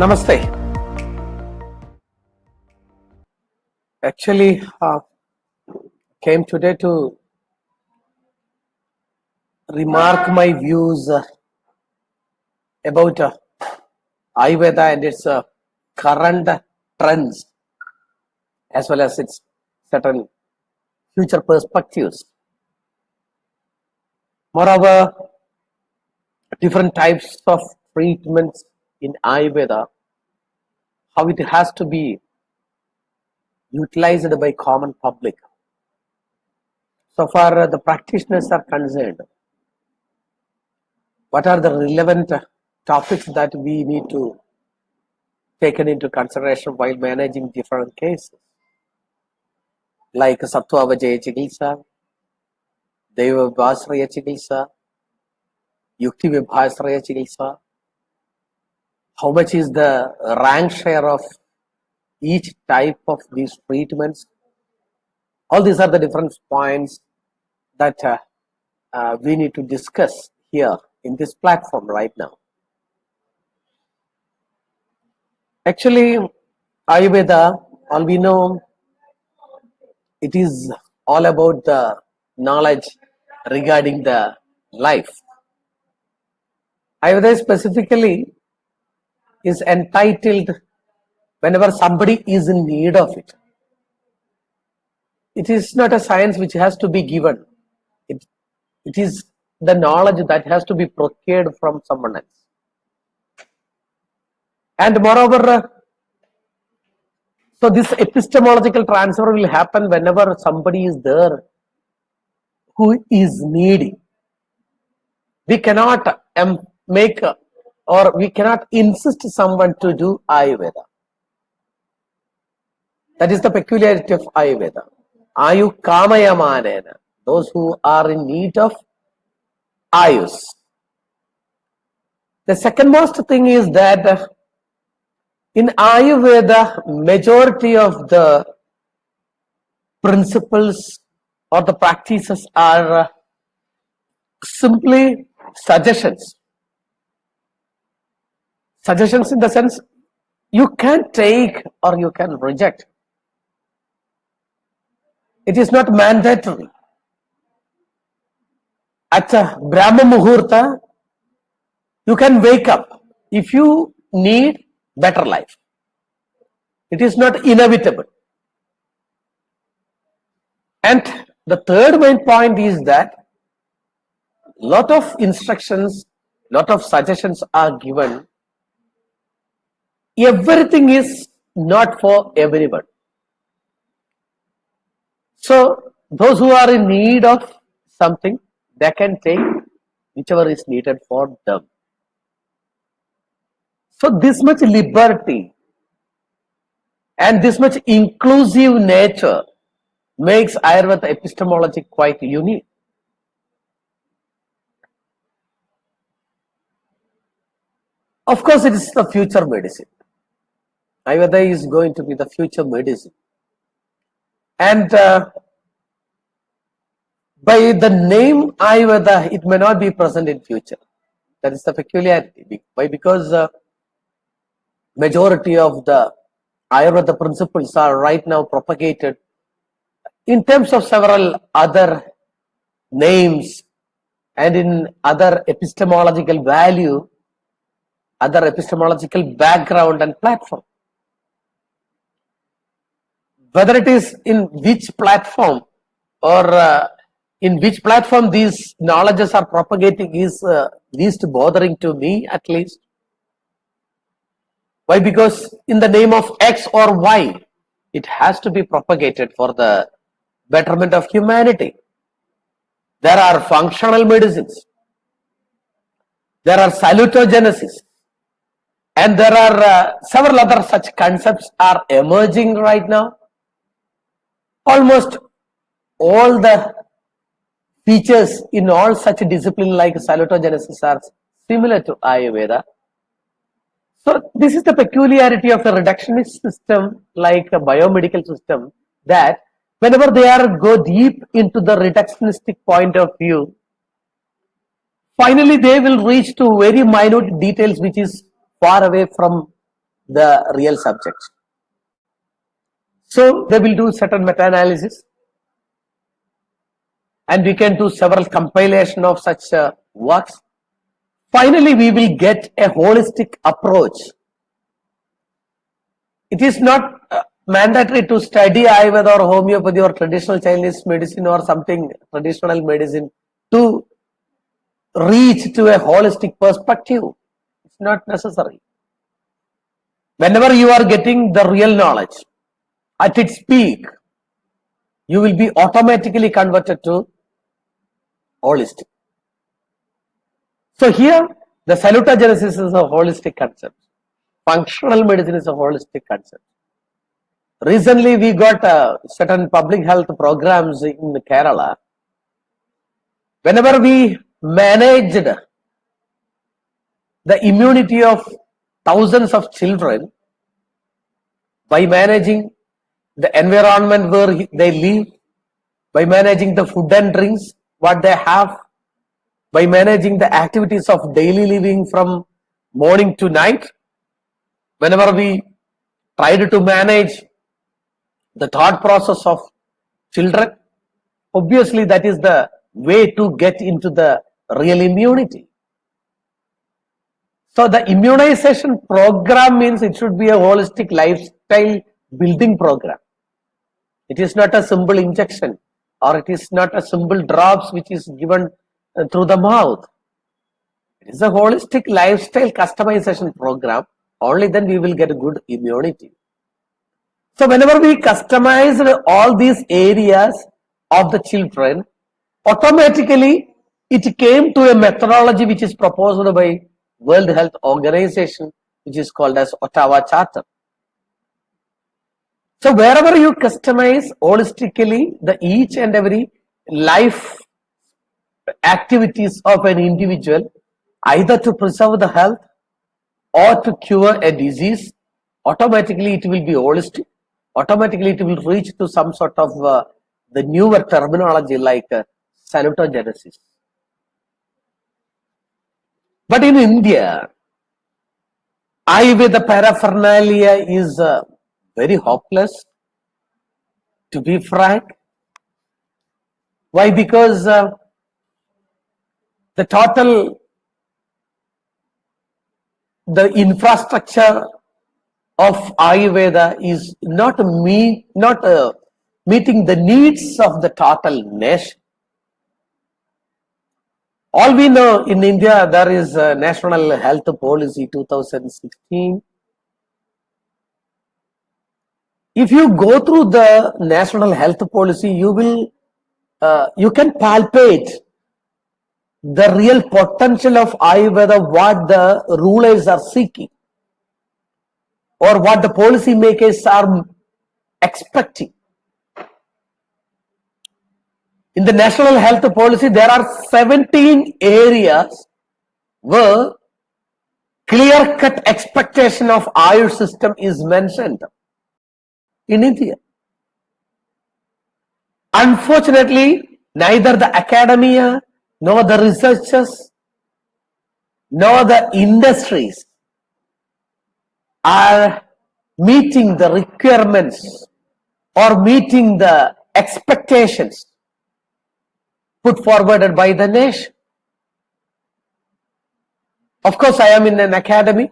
Namaste. Actually, came today to remark my views about Ayurveda and its current trends, as well as its certain future perspectives. Moreover, different types of treatments in Ayurveda, how it has to be utilized by common public. So far the practitioners are concerned, what are the relevant topics that we need to take into consideration while managing different cases, like Sattva Vajaya Chikitsa, Deva Vibhasraya Chikitsa, Yukti Vibhasraya Chikitsa, how much is the rank share of each type of these treatments. All these are the different points that we need to discuss here in this platform right now. Actually, Ayurveda, all we know, it is all about the knowledge regarding the life. Ayurveda specifically is entitled whenever somebody is in need of it. It is not a science which has to be given. It is the knowledge that has to be procured from someone else. And moreover, so this epistemological transfer will happen whenever somebody is there who is needy. We cannot make or we cannot insist someone to do Ayurveda. That is the peculiarity of Ayurveda. Ayu Kamayamanena, those who are in need of Ayus. The second most thing is that in Ayurveda, majority of the principles or the practices are simply suggestions. Suggestions in the sense you can take or you can reject. It is not mandatory. At Brahma Muhurta, you can wake up if you need better life. It is not inevitable. And the third main point is that lot of instructions, lot of suggestions are given. Everything is not for everyone. So those who are in need of something, they can take whichever is needed for them. So this much liberty and this much inclusive nature makes Ayurveda epistemology quite unique. Of course, it is the future medicine. Ayurveda is going to be the future medicine. And by the name Ayurveda, it may not be present in future. That is the peculiarity. Why? Because majority of the Ayurveda principles are right now propagated in terms of several other names and in other epistemological value, other epistemological background and platform. Whether it is in which platform or in which platform these knowledges are propagating is least bothering to me, at least. Why? Because in the name of X or Y, it has to be propagated for the betterment of humanity. There are functional medicines, there are salutogenesis, and there are several other such concepts are emerging right now. Almost all the features in all such disciplines like salutogenesis are similar to Ayurveda. So this is the peculiarity of a reductionist system like a biomedical system, that whenever they go deep into the reductionistic point of view, finally they will reach to very minute details which is far away from the real subject. So they will do certain meta-analysis, and we can do several compilation of such works. Finally, we will get a holistic approach. It is not mandatory to study Ayurveda or homeopathy or traditional Chinese medicine or something traditional medicine to reach to a holistic perspective. It's not necessary. Whenever you are getting the real knowledge at its peak, you will be automatically converted to holistic. So here, the salutogenesis is a holistic concept. Functional medicine is a holistic concept. Recently, we got certain public health programs in Kerala. Whenever we managed the immunity of thousands of children by managing the environment where they live, by managing the food and drinks, what they have, by managing the activities of daily living from morning to night, whenever we tried to manage the thought process of children, obviously that is the way to get into the real immunity. So the immunization program means it should be a holistic lifestyle building program. It is not a simple injection, or it is not a simple drops which is given through the mouth. It is a holistic lifestyle customization program. Only then we will get a good immunity. So whenever we customized all these areas of the children, automatically it came to a methodology which is proposed by World Health Organization, which is called as Ottawa Charter. So wherever you customize holistically the each and every life activities of an individual, either to preserve the health or to cure a disease, automatically it will be holistic. Automatically it will reach to some sort of the newer terminology like salutogenesis. But in India, Ayurveda paraphernalia is very hopeless, to be frank. Why? Because the infrastructure of Ayurveda is not meeting the needs of the total nation. All we know in India, there is a National Health Policy 2016. If you go through the National Health Policy, you can palpate the real potential of Ayurveda, what the rulers are seeking, or what the policy makers are expecting. In the National Health Policy, there are 17 areas where clear-cut expectation of Ayursh system is mentioned in India. Unfortunately, neither the academia, nor the researchers, nor the industries are meeting the requirements or meeting the expectations put forwarded by the nation. Of course, I am in an academy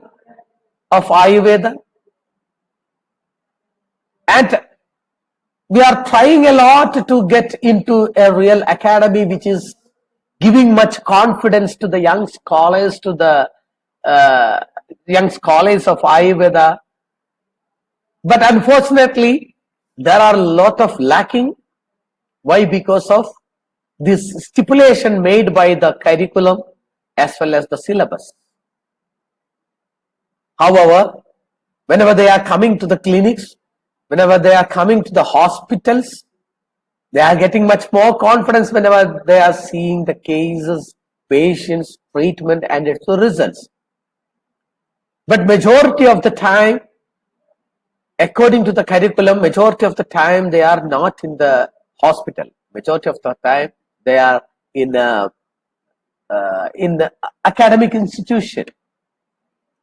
of Ayurveda, and we are trying a lot to get into a real academy which is giving much confidence to the young scholars, to the young scholars of Ayurveda. But unfortunately, there are a lot of lacking. Why? Because of this stipulation made by the curriculum as well as the syllabus. However, whenever they are coming to the clinics, whenever they are coming to the hospitals, they are getting much more confidence whenever they are seeing the cases, patients, treatment, and its results. But majority of the time, according to the curriculum, majority of the time they are not in the hospital. Majority of the time they are in the academic institution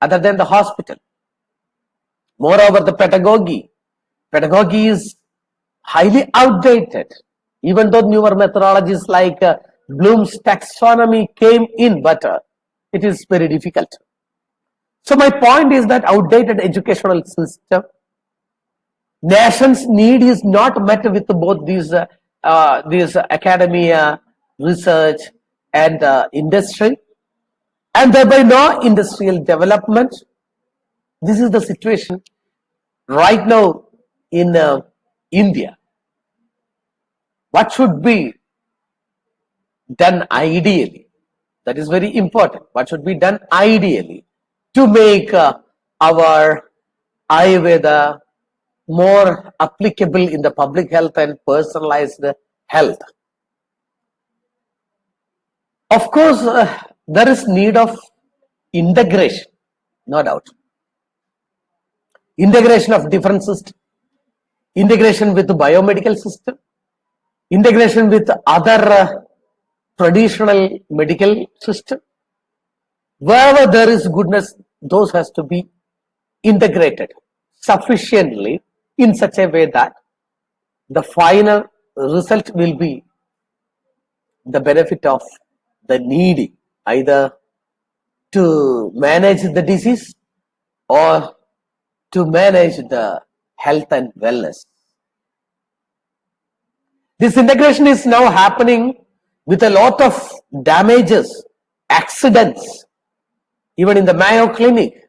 other than the hospital. Moreover, the pedagogy is highly outdated, even though newer methodologies like Bloom's taxonomy came in, but it is very difficult. So my point is that outdated educational system, nation's need is not met with both these academia, research, and industry, and thereby no industrial development. This is the situation right now in India. What should be done ideally? That is very important. What should be done ideally to make our Ayurveda more applicable in the public health and personalized health? Of course, there is need of integration, no doubt. Integration of different systems, integration with the biomedical system, integration with other traditional medical system. Wherever there is goodness, those has to be integrated sufficiently in such a way that the final result will be the benefit of the needy, either to manage the disease or to manage the health and wellness. This integration is now happening with a lot of damages, accidents, even in the Mayo Clinic.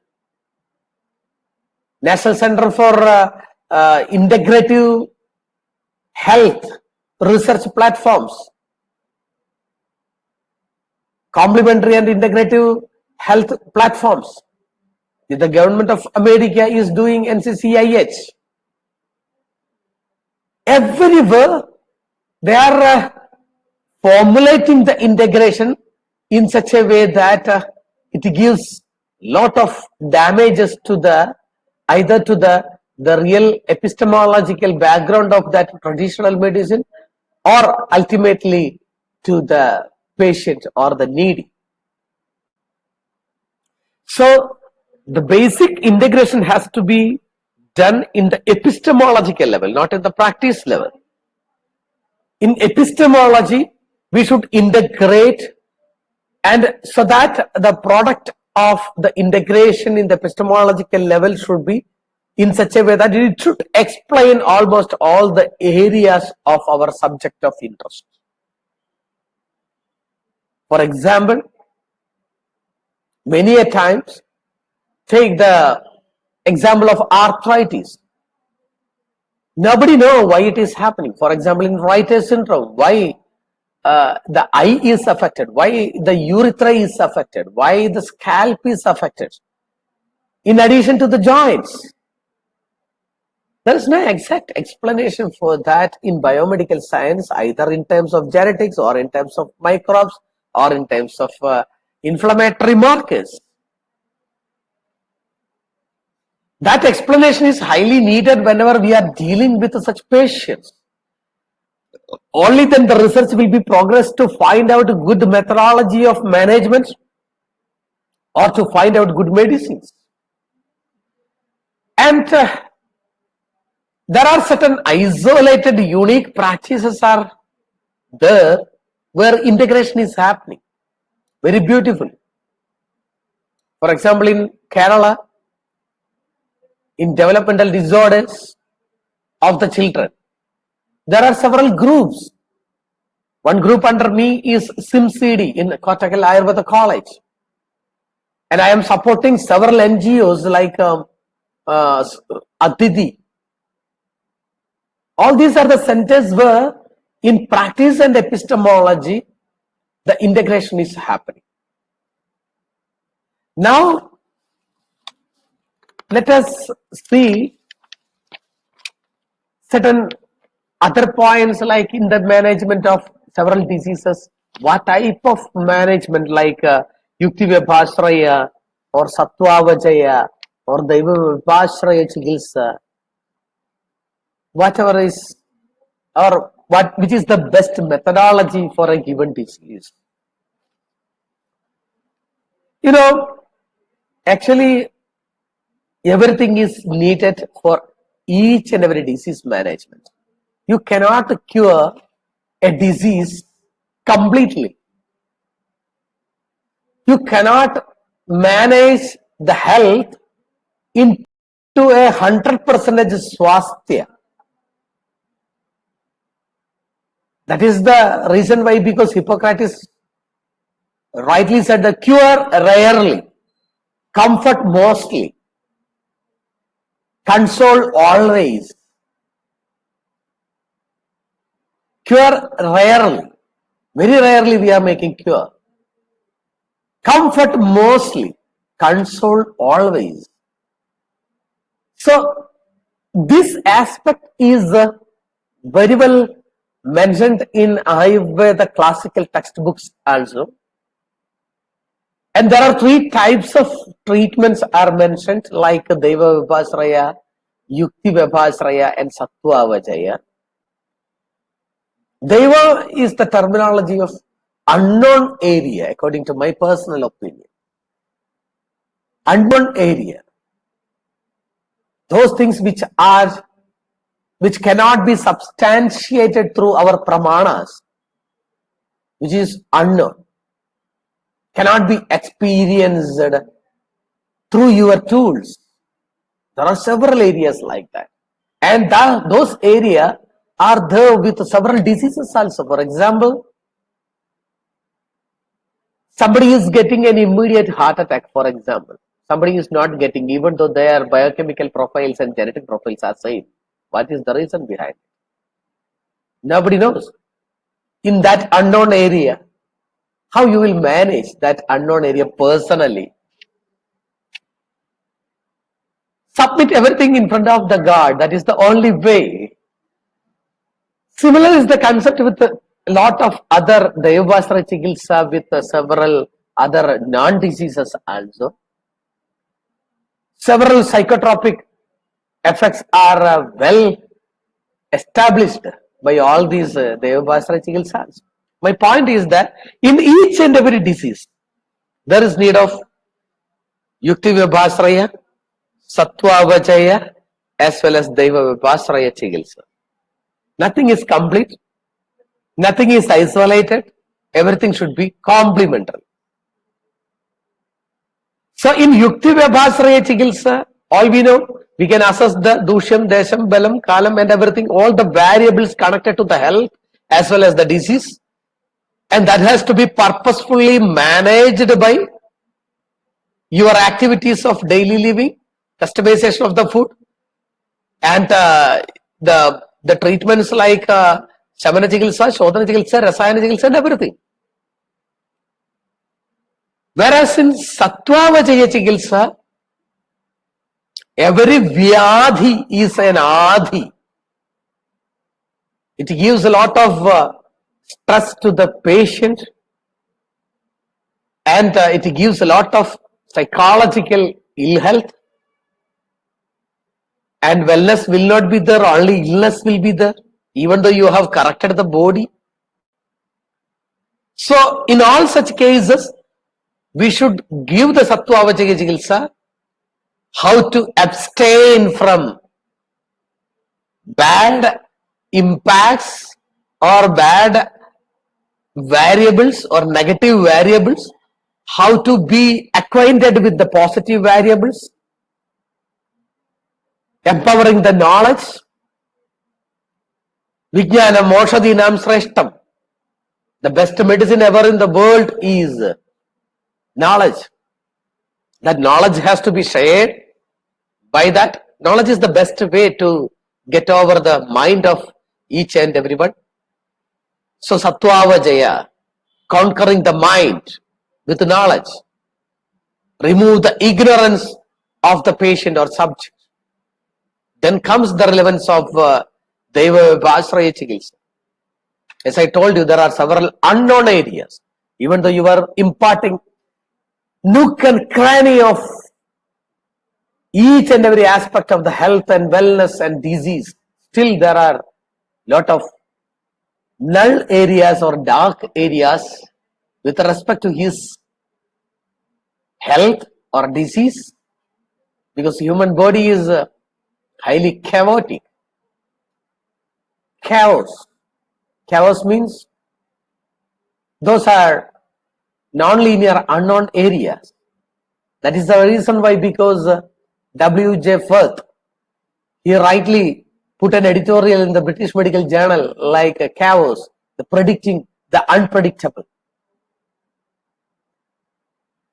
National Center for Integrative Health Research Platforms, complementary and integrative health platforms. The government of America is doing NCCIH. Everywhere they are formulating the integration in such a way that it gives lot of damages to the either to the real epistemological background of that traditional medicine or ultimately to the patient or the needy. So the basic integration has to be done in the epistemological level, not at the practice level. In epistemology, we should integrate, and so that the product of the integration in the epistemological level should be in such a way that it should explain almost all the areas of our subject of interest. For example, many a times, take the example of arthritis. Nobody knows why it is happening. For example, in Reiter's syndrome, why the eye is affected, why the urethra is affected, why the scalp is affected, in addition to the joints. There is no exact explanation for that in biomedical science, either in terms of genetics or in terms of microbes or in terms of inflammatory markers. That explanation is highly needed whenever we are dealing with such patients. Only then the research will be progressed to find out good methodology of management or to find out good medicines. And there are certain isolated, unique practices are there where integration is happening. Very beautiful. For example, in Kerala, in developmental disorders of the children, there are several groups. One group under me is SIMCD in Kottakkal Ayurveda College. And I am supporting several NGOs like Aditi. All these are the centers where in practice and epistemology, the integration is happening. Now, let us see certain other points like in the management of several diseases, what type of management like Yukti Vibhashraya or Sattvavajaya or Daiva Vibhashraya Chikitsa, whatever is, or which is the best methodology for a given disease. You know, actually, Everything is needed for each and every disease management. You cannot cure a disease completely. You cannot manage the health into a 100% swasthya. That is the reason why, because Hippocrates rightly said the cure rarely, comfort mostly, console always. Cure rarely, very rarely we are making cure. Comfort mostly, console always. So this aspect is very well mentioned in Ayurveda classical textbooks also. And there are three types of treatments are mentioned, like Deva Vibhasraya, Yukti Vibhasraya, and Sattva Vajaya. Deva is the terminology of unknown area, according to my personal opinion. Unknown area. Those things which cannot be substantiated through our pramanas, which is unknown, cannot be experienced through your tools. There are several areas like that. And those areas are there with several diseases also. For example, somebody is getting an immediate heart attack, for example. Somebody is not getting, even though their biochemical profiles and genetic profiles are same. What is the reason behind it? Nobody knows. In that unknown area, how you will manage that unknown area personally? Submit everything in front of the God. That is the only way. Similar is the concept with a lot of other Devasra Chikitsa with several other non-diseases also. Several psychotropic effects are well established by all these Devasra Chikitsas. My point is that in each and every disease, there is need of Yukti Vibhasraya, Sattva Vajaya, as well as Deva Vibhasraya Chikitsa. Nothing is complete, nothing is isolated, everything should be complementary. So in Yukti Vibhasraya Chikitsa, all we know, we can assess the Dushyam, Desham, Balam, Kalam and everything, all the variables connected to the health as well as the disease. And that has to be purposefully managed by your activities of daily living, customization of the food, and the treatments like Shamana Chikitsa, Shodhana Chikitsa, Rasayana Chikitsa and everything. Whereas in Sattva Vajaya Chikitsa, every Vyadhi is an Adhi. It gives a lot of stress to the patient, and it gives a lot of psychological ill health, and wellness will not be there, only illness will be there, even though you have corrected the body. So in all such cases, we should give the Sattva Vajaya Chikitsa, how to abstain from bad impacts or bad variables or negative variables, how to be acquainted with the positive variables, empowering the knowledge. Vijnanam Moshadinam Sreshtam. The best medicine ever in the world is knowledge. That knowledge has to be shared. By that, knowledge is the best way to get over the mind of each and everyone. So Sattva Vajaya, conquering the mind with knowledge, remove the ignorance of the patient or subject. Then comes the relevance of Deva Vibhasraya Chikitsa. As I told you, there are several unknown areas. Even though you are imparting nook and cranny of each and every aspect of the health and wellness and disease, still there are lot of null areas or dark areas with respect to his health or disease, because human body is highly chaotic. Chaos means those are non-linear, unknown areas. That is the reason why, because W.J. Firth, he rightly put an editorial in the British Medical Journal like chaos, the predicting the unpredictable.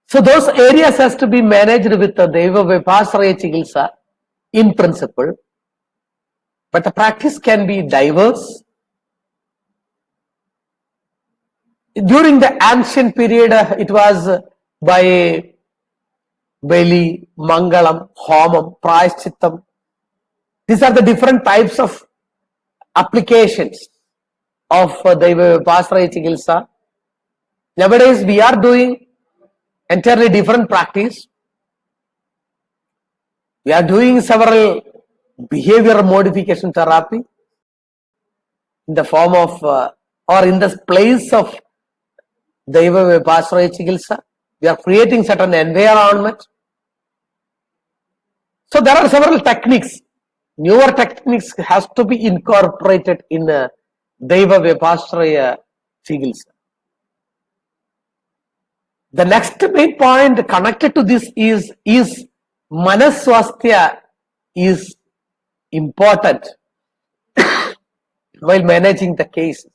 So those areas has to be managed with the Deva Vipasaraya Chikitsa in principle, but the practice can be diverse. During the ancient period, it was by Beli, Mangalam, Homam, Prayashchittam. These are the different types of applications of Deva Vipasaraya Chikitsa. Nowadays, we are doing entirely different practice. We are doing several behavior modification therapy in the form of or in the place of Deva Vipasaraya Chikitsa. We are creating certain environment. So there are several techniques. Newer techniques has to be incorporated in Deva Vipasaraya Chikitsa. The next main point connected to this is Manaswasthya is important while managing the case.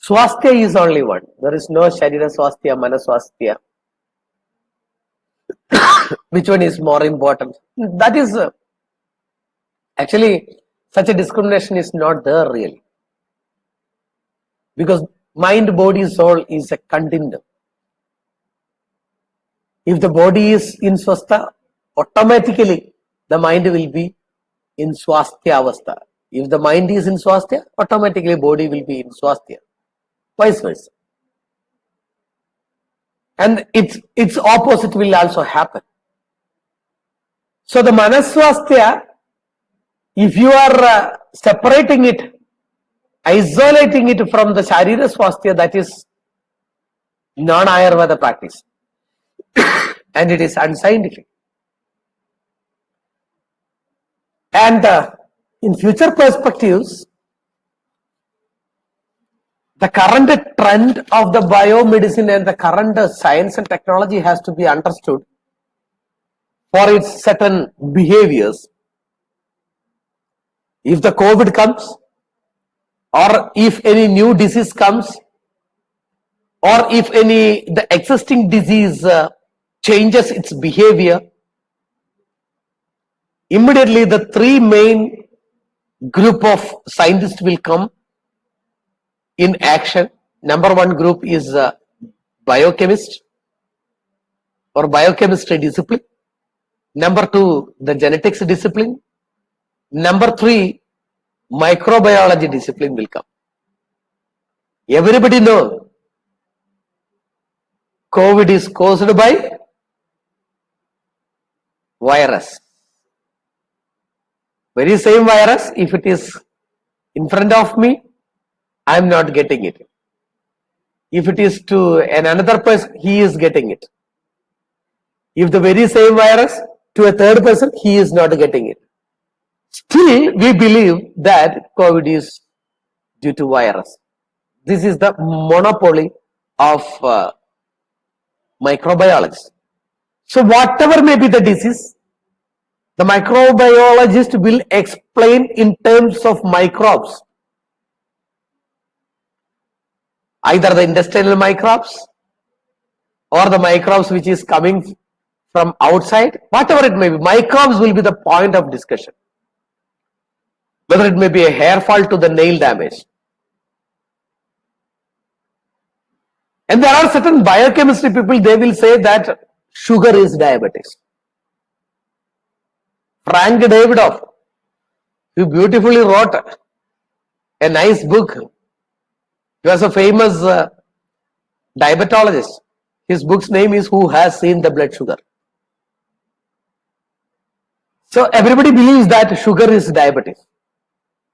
Swasthya is only one. There is no Sharira Swasthya, Manaswasthya. Which one is more important? That is actually such a discrimination is not there really. Because mind, body, soul is a continuum. If the body is in swastha, automatically the mind will be in swasthya avastha. If the mind is in swasthya, automatically body will be in swasthya. Vice versa. And its opposite will also happen. So the Manaswasthya, if you are separating it, isolating it from the Sharira Swasthya, that is non-Ayurveda practice. And it is unscientific. And in future perspectives, the current trend of the biomedicine and the current science and technology has to be understood for its certain behaviors. If the COVID comes, or if any new disease comes, or if the existing disease changes its behavior, immediately the three main group of scientists will come in action. Number one group is biochemist or biochemistry discipline. Number two, the genetics discipline. Number three, microbiology discipline will come. Everybody knows COVID is caused by virus. Very same virus, if it is in front of me, I am not getting it. If it is to another person, he is getting it. If the very same virus to a third person, he is not getting it. Still, we believe that COVID is due to virus. This is the monopoly of microbiologists. So whatever may be the disease, the microbiologist will explain in terms of microbes. Either the intestinal microbes or the microbes which is coming from outside, whatever it may be, microbes will be the point of discussion. Whether it may be a hair fall to the nail damage. And there are certain biochemistry people, they will say that sugar is diabetes. Frank Davidoff, who beautifully wrote a nice book. He was a famous diabetologist. His book's name is Who Has Seen the Blood Sugar? So everybody believes that sugar is diabetes.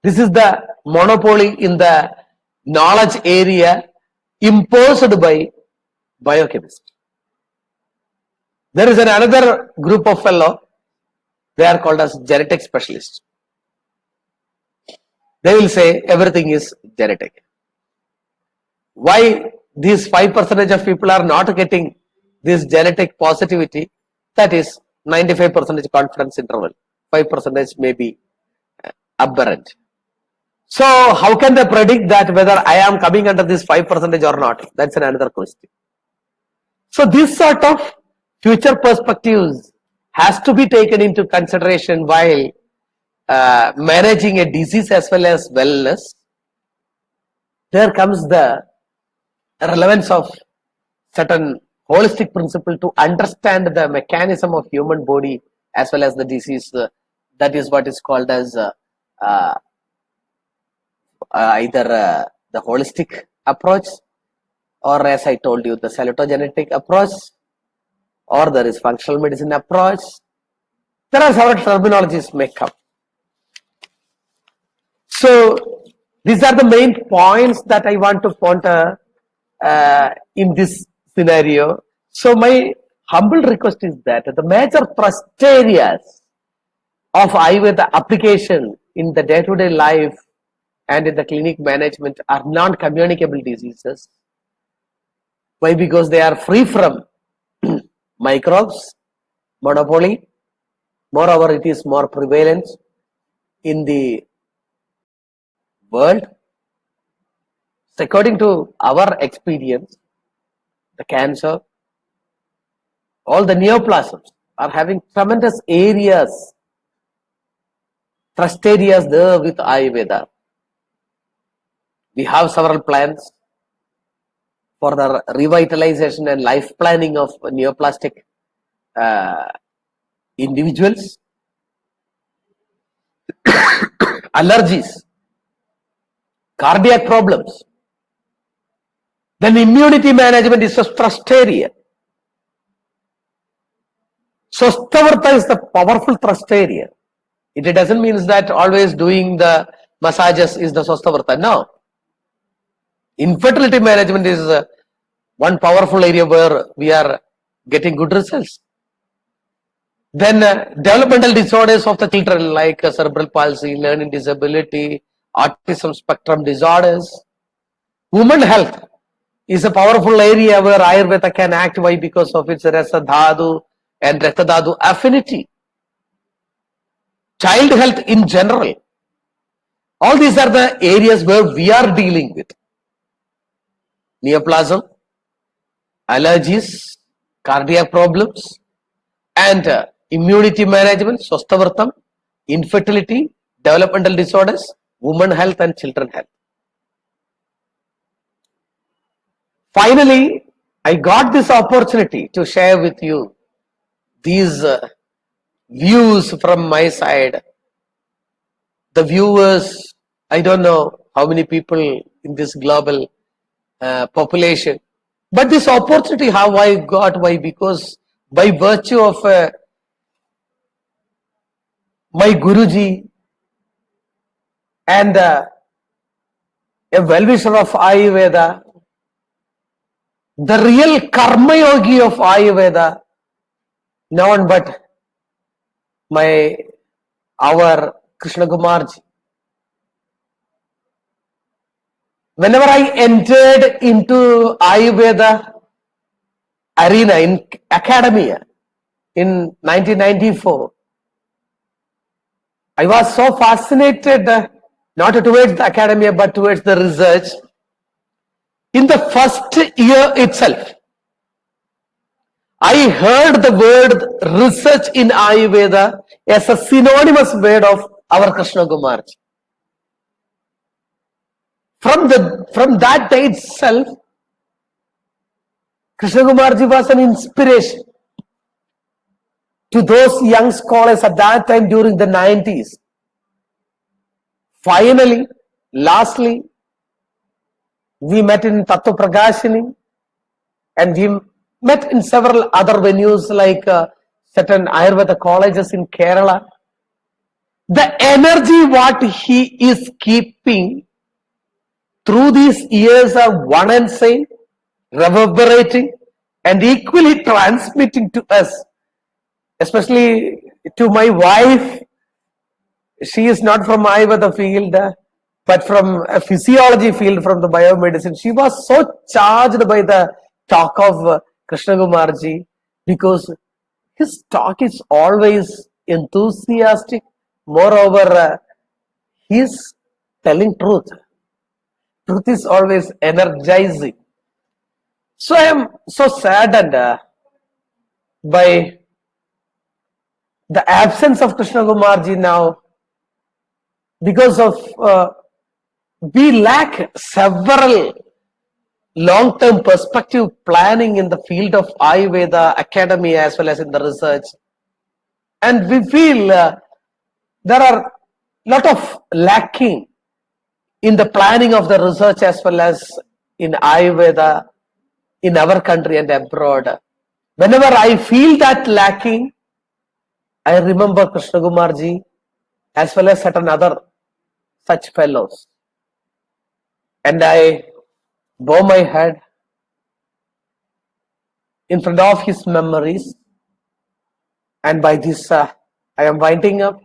This is the monopoly in the knowledge area imposed by biochemistry. There is another group of fellow, they are called as genetic specialists. They will say everything is genetic. Why these 5% of people are not getting this genetic positivity? That is 95% confidence interval. 5% may be aberrant. So how can they predict that whether I am coming under this 5% or not? That's another question. So this sort of future perspectives has to be taken into consideration while managing a disease as well as wellness. There comes the relevance of certain holistic principle to understand the mechanism of human body as well as the disease. That is what is called as either the holistic approach, or as I told you, the salutogenetic approach, or there is functional medicine approach. There are several terminologies may come. So these are the main points that I want to ponder in this scenario. So my humble request is that the major thrust areas of Ayurveda application in the day-to-day life and in the clinic management are non-communicable diseases. Why? Because they are free from microbes, monopoly. Moreover, it is more prevalent in the world. So according to our experience, the cancer, all the neoplasms are having tremendous areas, thrust areas there with Ayurveda. We have several plans for the revitalization and life planning of neoplastic individuals. Allergies, cardiac problems. Then immunity management is a thrust area. Swasthavartha is the powerful thrust area. It doesn't mean that always doing the massages is the Swasthavartha. No. Infertility management is one powerful area where we are getting good results. Then developmental disorders of the children like cerebral palsy, learning disability, autism spectrum disorders. Women health is a powerful area where Ayurveda can act. Why? Because of its Rasa Dhatu and Rakta Dhatu affinity. Child health in general. All these are the areas where we are dealing with. Neoplasm, allergies, cardiac problems, and immunity management, Swasthavartam, infertility, developmental disorders, women health and children health. Finally, I got this opportunity to share with you these views from my side. The viewers, I don't know how many people in this global population, but this opportunity how I got. Why? Because by virtue of my Guruji and a well-wisher of Ayurveda, the real karma yogi of Ayurveda, no one but our Krishna Kumarji. Whenever I entered into Ayurveda arena in academia in 1994, I was so fascinated not towards the academia but towards the research. In the first year itself, I heard the word research in Ayurveda as a synonymous word of our Krishna Kumarji. From that day itself, Krishna Kumarji was an inspiration to those young scholars at that time during the 90s. Finally, lastly, we met in Tattva Prakashini and we met in several other venues like certain Ayurveda colleges in Kerala. The energy what he is keeping through these years are one and same, reverberating, and equally transmitting to us, especially to my wife. She is not from Ayurveda field, but from a physiology field, from the biomedicine. She was so charged by the talk of Krishna Kumarji, because his talk is always enthusiastic. Moreover, he is telling truth. Truth is always energizing. So I am so saddened by the absence of Krishna Kumarji now, because of we lack several long-term perspective planning in the field of Ayurveda academy as well as in the research, and we feel there are lot of lacking in the planning of the research as well as in Ayurveda in our country and abroad. Whenever I feel that lacking, I remember Krishna Kumarji as well as certain other such fellows, and I bow my head in front of his memories, and by this I am winding up.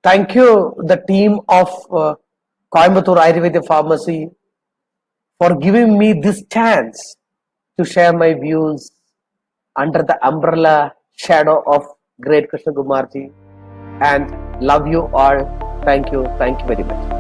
Thank you, the team of Coimbatore Ayurveda Pharmacy, for giving me this chance to share my views under the umbrella shadow of great Krishna Kumarji, and love you all. Thank you very much.